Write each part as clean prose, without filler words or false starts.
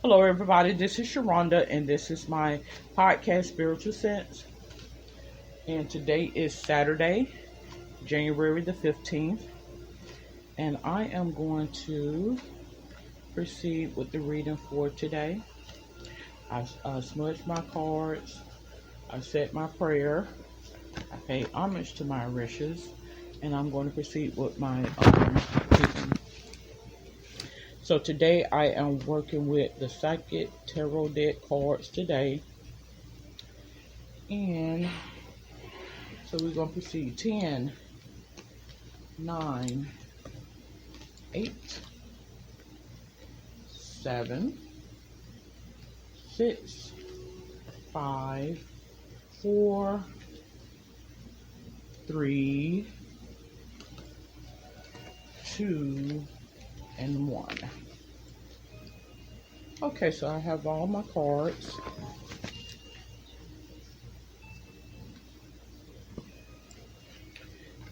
Hello, everybody. This is Sharonda, and this is my podcast, Spiritual Sense. And today is Saturday, January the 15th, and I am going to proceed with the reading for today. I've smudged my cards, I've said my prayer, I paid homage to my wishes, and I'm going to proceed with my reading. So today I am working with the Psychic Tarot deck cards today. And so we're going to proceed 10, 9, 8, 7, 6, 5, 4, 3, 2, and 1. Okay, so I have all my cards.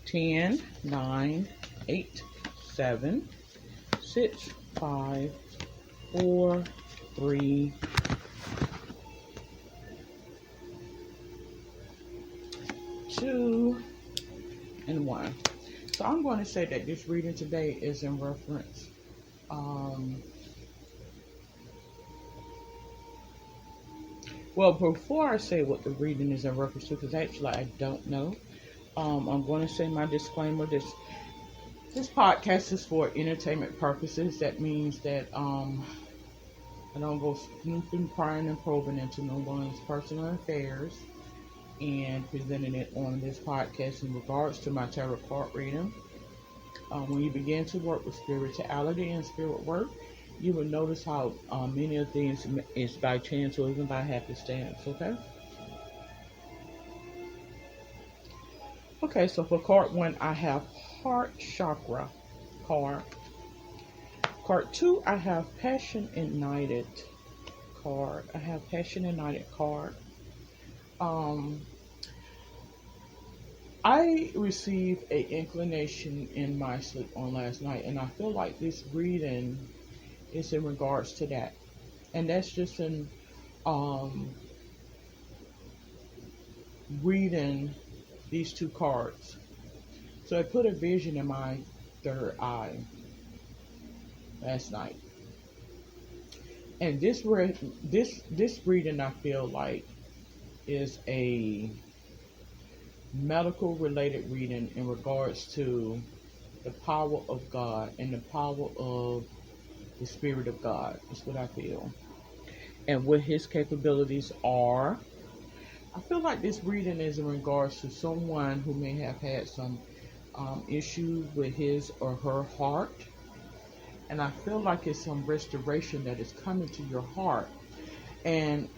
Ten, 9, 8, 7, 6, 5, 4, 3, 2, and 1. So I'm going to say that this reading today is in reference well, before I say what the reading is in reference to, because actually I don't know, I'm going to say my disclaimer. This podcast is for entertainment purposes. That means that I don't go snooping, prying, and probing into no one's personal affairs and presenting it on this podcast in regards to my tarot card reading. When you begin to work with spirituality and spirit work, you will notice how many of things is by chance or even by happenstance, okay? Okay, so for card 1, I have Heart Chakra card. Card 2, I have Passion Ignited card. I have Passion Ignited card. I received an inclination in my sleep on last night, and I feel like this reading is in regards to that. And that's just in reading these two cards. So I put a vision in my third eye last night. And this reading, I feel like, is a medical related reading in regards to the power of God and the power of the Spirit of God. That's what I feel. And what his capabilities are. I feel like this reading is in regards to someone who may have had some issues with his or her heart. And I feel like it's some restoration that is coming to your heart. And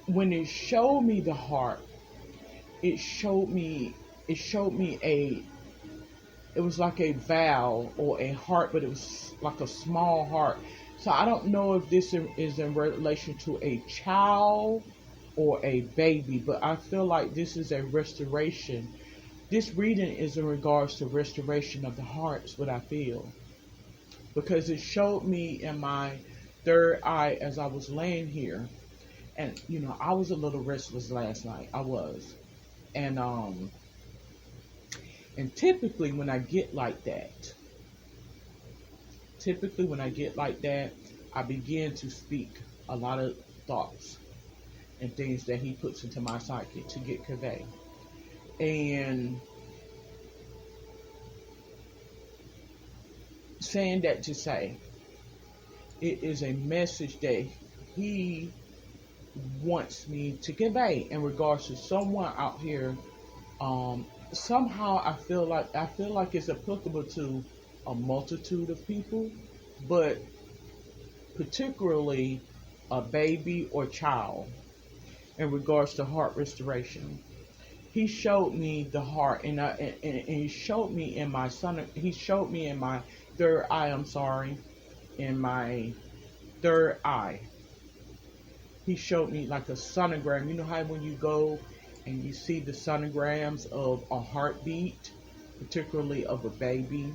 when it showed me the heart, it was like a valve or a heart, but it was like a small heart. So I don't know if this is in relation to a child or a baby, but I feel like this is a restoration. This reading is in regards to restoration of the heart, is what I feel. Because it showed me in my third eye as I was laying here. And, I was a little restless last night. I was. And typically when I get like that, I begin to speak a lot of thoughts and things that he puts into my psyche to get conveyed. And saying that to say, it is a message that he wants me to convey in regards to someone out here. Somehow I feel like it's applicable to a multitude of people, but particularly a baby or child in regards to heart restoration. He showed me the heart, and he showed me in my third eye. In my third eye, he showed me like a sonogram. You know how when you go and you see the sonograms of a heartbeat, particularly of a baby,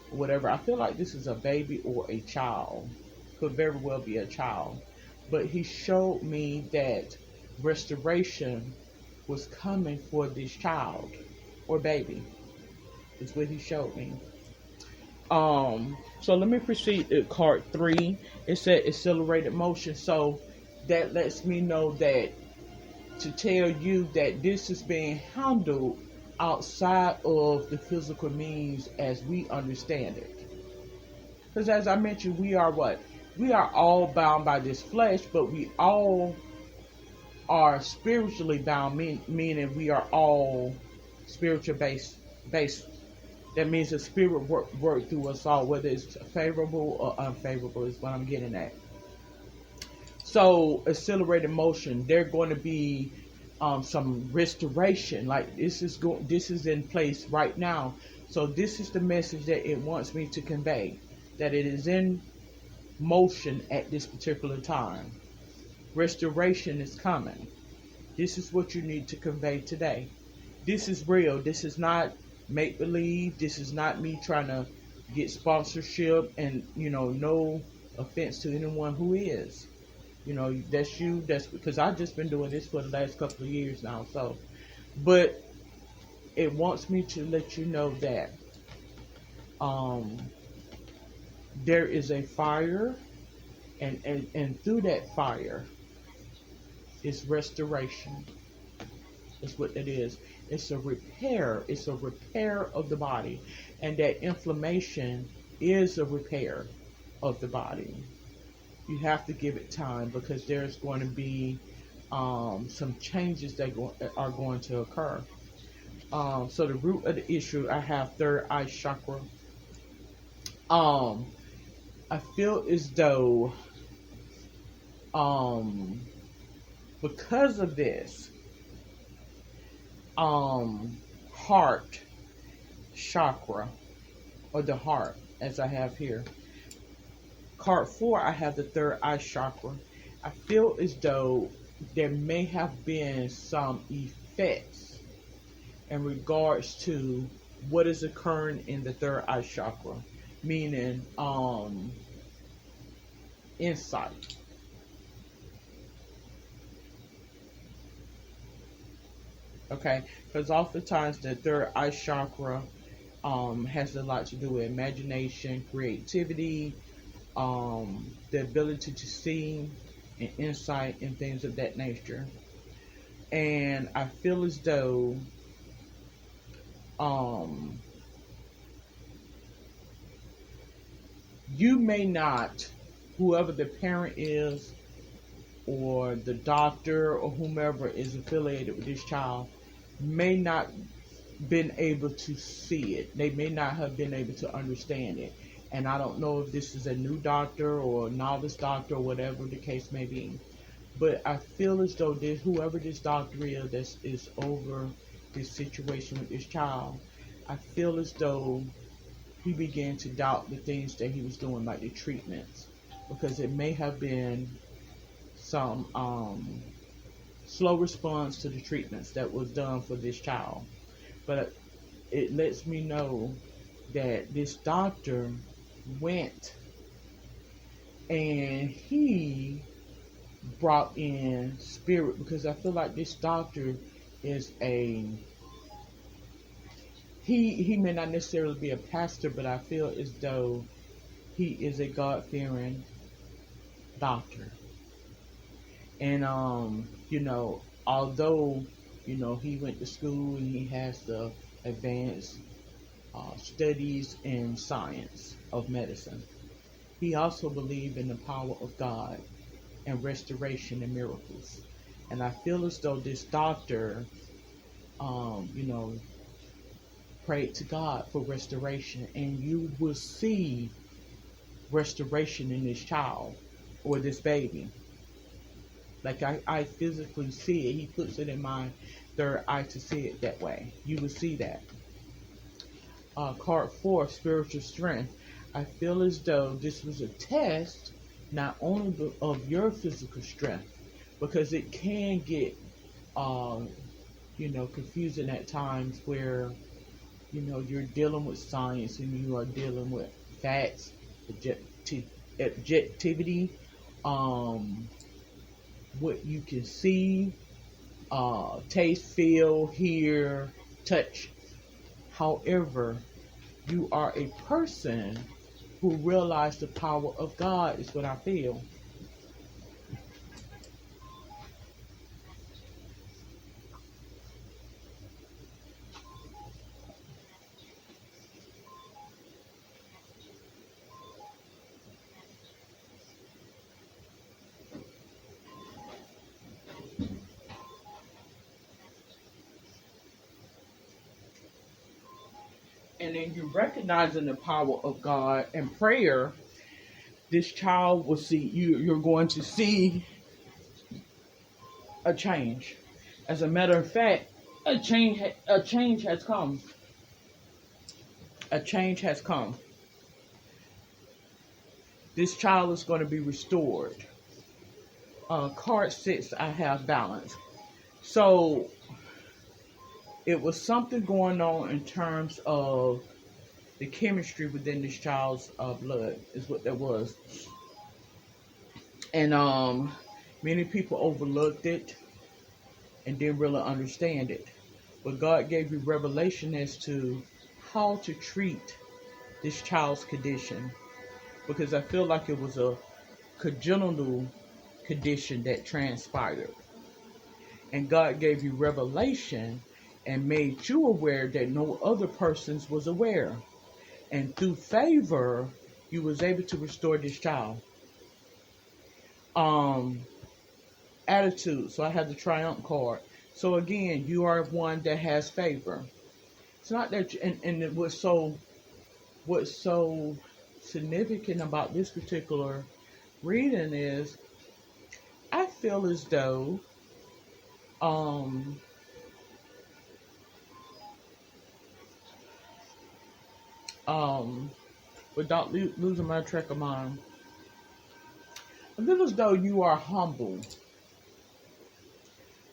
whatever. I feel like this is a baby or a child. Could very well be a child. but he showed me that restoration was coming for this child or baby. Is what he showed me. So let me proceed to card 3. It said accelerated motion. So that lets me know that to tell you that this is being handled outside of the physical means as we understand it. Because as I mentioned, we are what? We are all bound by this flesh, but we all are spiritually bound, meaning we are all spiritual based. That means the spirit work through us all, whether it's favorable or unfavorable is what I'm getting at. So accelerated motion, they're going to be some restoration. Like this is in place right now. So this is the message that it wants me to convey, that it is in motion at this particular time. Restoration is coming. This is what you need to convey today. This is real. This is not make believe. This is not me trying to get sponsorship, and no offense to anyone who is. That's you. That's because I've just been doing this for the last couple of years now. So, but it wants me to let you know that there is a fire, and through that fire is restoration. That's what it is. It's a repair. It's a repair of the body, and that inflammation is a repair of the body. You have to give it time, because there's going to be some changes that are going to occur. So the root of the issue, I have third eye chakra. I feel as though because of this, heart chakra, or the heart, as I have here. Card 4, I have the third eye chakra. I feel as though there may have been some effects in regards to what is occurring in the third eye chakra, meaning insight. Okay, because oftentimes the third eye chakra has a lot to do with imagination, creativity, the ability to see, and insight, and things of that nature. And I feel as though you may not, whoever the parent is, or the doctor, or whomever is affiliated with this child, may not been able to see it. They may not have been able to understand it. And I don't know if this is a new doctor or a novice doctor or whatever the case may be. But I feel as though whoever this doctor is that is over this situation with this child, I feel as though he began to doubt the things that he was doing, like the treatments. Because it may have been some slow response to the treatments that was done for this child. But it lets me know that this doctor went and he brought in spirit, because I feel like this doctor is he may not necessarily be a pastor, but I feel as though he is a God-fearing doctor. And although he went to school and he has the advanced studies in science of medicine, he also believed in the power of God and restoration and miracles. And I feel as though this doctor prayed to God for restoration, and you will see restoration in this child or this baby. Like I physically see it. He puts it in my third eye to see it that way. You will see that. Card 4, spiritual strength. I feel as though this was a test not only of your physical strength, because it can get confusing at times where you're dealing with science and you are dealing with facts, objectivity, what you can see, taste, feel, hear, touch. However, you are a person who realized the power of God, is what I feel. And then you recognizing the power of God and prayer, this child will see you. You're going to see a change. As a matter of fact, a change has come. A change has come. This child is going to be restored. Card 6, I have balance. So it was something going on in terms of the chemistry within this child's blood, is what that was. And many people overlooked it and didn't really understand it. But God gave you revelation as to how to treat this child's condition. Because I feel like it was a congenital condition that transpired. And God gave you revelation and made you aware that no other persons was aware. And through favor, you was able to restore this child. Attitude. So I had the triumph card. So again, you are one that has favor. It's not that, and what's so significant about this particular reading is, I feel as though, without losing my track of mind, I feel as though you are humble.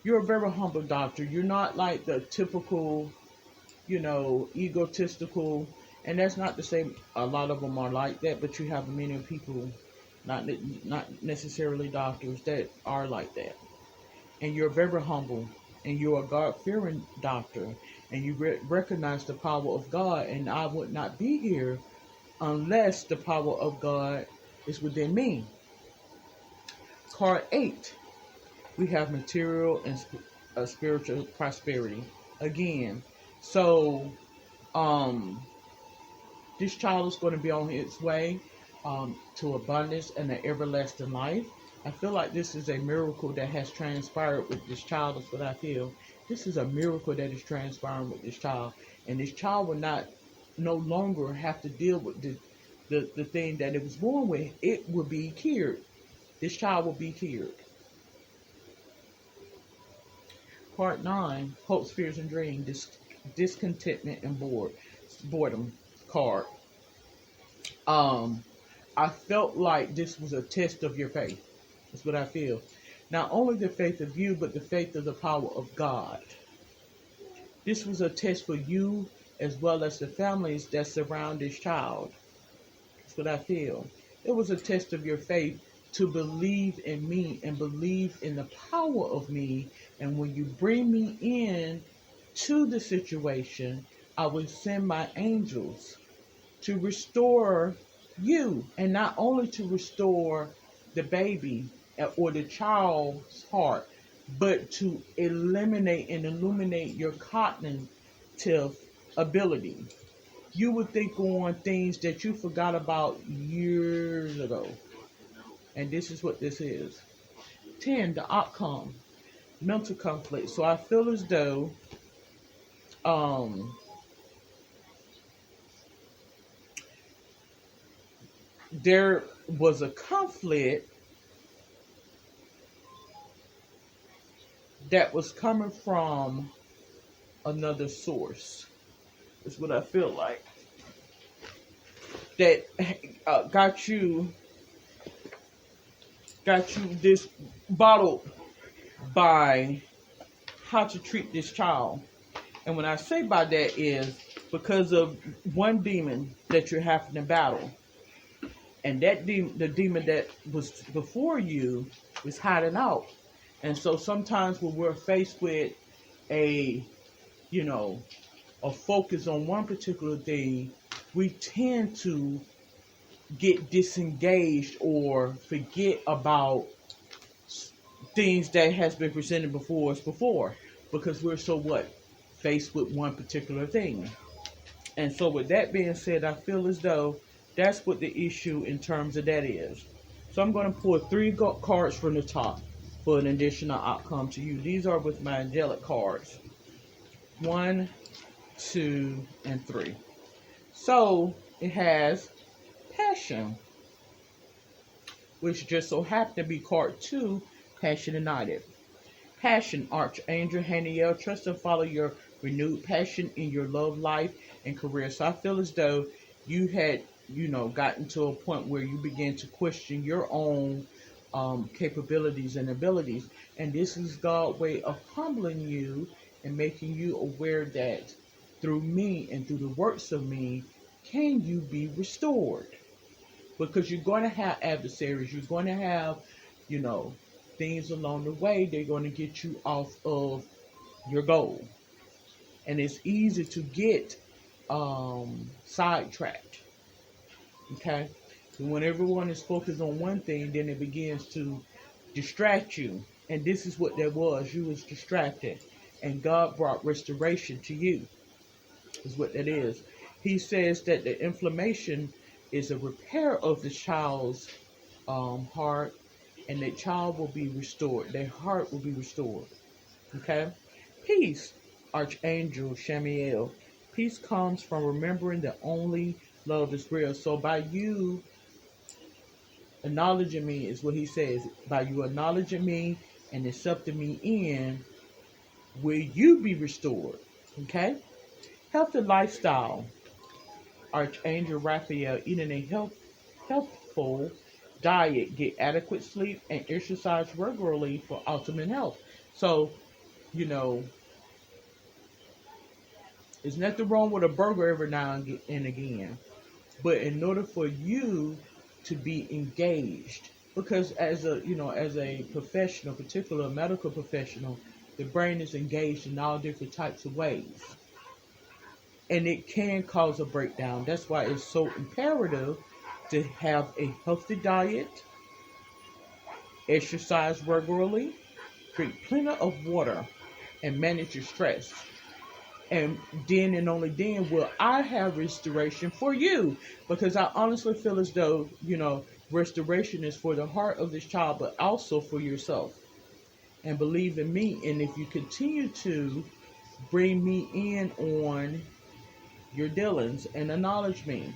You're a very humble doctor. You're not like the typical, egotistical, and that's not to say a lot of them are like that, but you have many people, not necessarily doctors, that are like that. And you're very humble, and you're a God-fearing doctor, and you recognize the power of God, and I would not be here unless the power of God is within me. Card 8, we have material and spiritual prosperity. Again, so this child is going to be on its way to abundance and an everlasting life. I feel like this is a miracle that has transpired with this child, is what I feel. This is a miracle that is transpiring with this child. And this child will no longer have to deal with the thing that it was born with. It will be cured. This child will be cured. Part 9, hopes, fears, and dreams, discontentment, and boredom card. I felt like this was a test of your faith. That's what I feel. Not only the faith of you, but the faith of the power of God. This was a test for you as well as the families that surround this child. That's what I feel. It was a test of your faith to believe in me and believe in the power of me. And when you bring me in to the situation, I will send my angels to restore you. And not only to restore the baby or the child's heart, but to eliminate and illuminate your cognitive ability. You would think on things that you forgot about years ago. And this is what this is. 10, the outcome. Mental conflict. So I feel as though there was a conflict that was coming from another source. Is what I feel like. That got you this bottled by how to treat this child. And when I say by that is because of one demon that you're having to battle. And that the demon that was before you was hiding out. And so sometimes when we're faced with a, you know, a focus on one particular thing, we tend to get disengaged or forget about things that has been presented before us before, because we're so what, faced with one particular thing. And so with that being said, I feel as though that's what the issue in terms of that is. So I'm going to pull three cards from the top for an additional outcome to you. These are with my angelic cards. 1, 2, and 3. So it has passion, which just so happened to be card 2, Passion United. Passion, Archangel Haniel, trust and follow your renewed passion in your love life and career. So I feel as though you had, gotten to a point where you began to question your own capabilities and abilities. And this is God's way of humbling you and making you aware that through me and through the works of me, can you be restored? Because you're going to have adversaries. You're going to have, things along the way. They're going to get you off of your goal. And it's easy to get sidetracked. Okay? So when everyone is focused on one thing, then it begins to distract you. And this is what that was. You was distracted. And God brought restoration to you. Is what that is. He says that the inflammation is a repair of the child's heart, and that child will be restored. Their heart will be restored. Okay? Peace, Archangel Shamiel. Peace comes from remembering that only love is real. So by you acknowledging me, is what he says, by you acknowledging me and accepting me in, will you be restored? Okay? Healthy lifestyle. Archangel Raphael, eating a healthful diet, get adequate sleep, and exercise regularly for optimum health. So, there's nothing wrong with a burger every now and again. But in order for you to be engaged, because as a professional, particularly a medical professional, the brain is engaged in all different types of ways. And it can cause a breakdown. That's why it's so imperative to have a healthy diet, exercise regularly, drink plenty of water, and manage your stress. And then and only then will I have restoration for you. Because I honestly feel as though, restoration is for the heart of this child, but also for yourself. And believe in me. And if you continue to bring me in on your dealings and acknowledge me,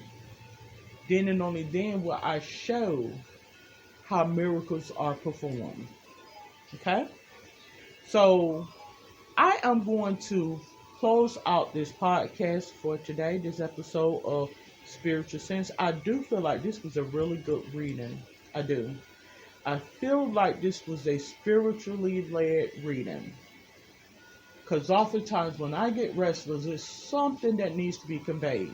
then and only then will I show how miracles are performed. Okay? So I am going to close out this podcast for today, this episode of Spiritual Sense. I do feel like this was a really good reading. I do. I feel like this was a spiritually led reading. Because oftentimes when I get restless, there's something that needs to be conveyed.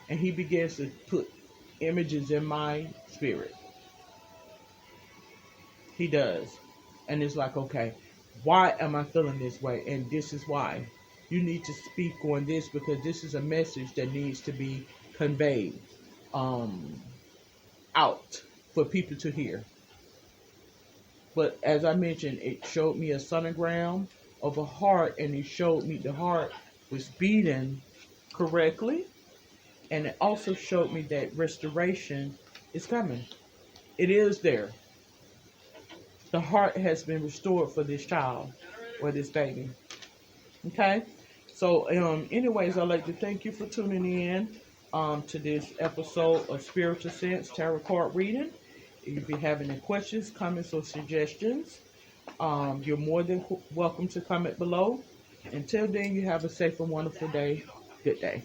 And he begins to put images in my spirit. He does. And it's like, okay, why am I feeling this way? And this is why. You need to speak on this because this is a message that needs to be conveyed out for people to hear. But as I mentioned, it showed me a sonogram of a heart, and it showed me the heart was beating correctly. And it also showed me that restoration is coming. It is there. The heart has been restored for this child or this baby. Okay? So, anyways, I'd like to thank you for tuning in to this episode of Spiritual Sense Tarot Card Reading. If you have any questions, comments, or suggestions, you're more than welcome to comment below. Until then, you have a safe and wonderful day. Good day.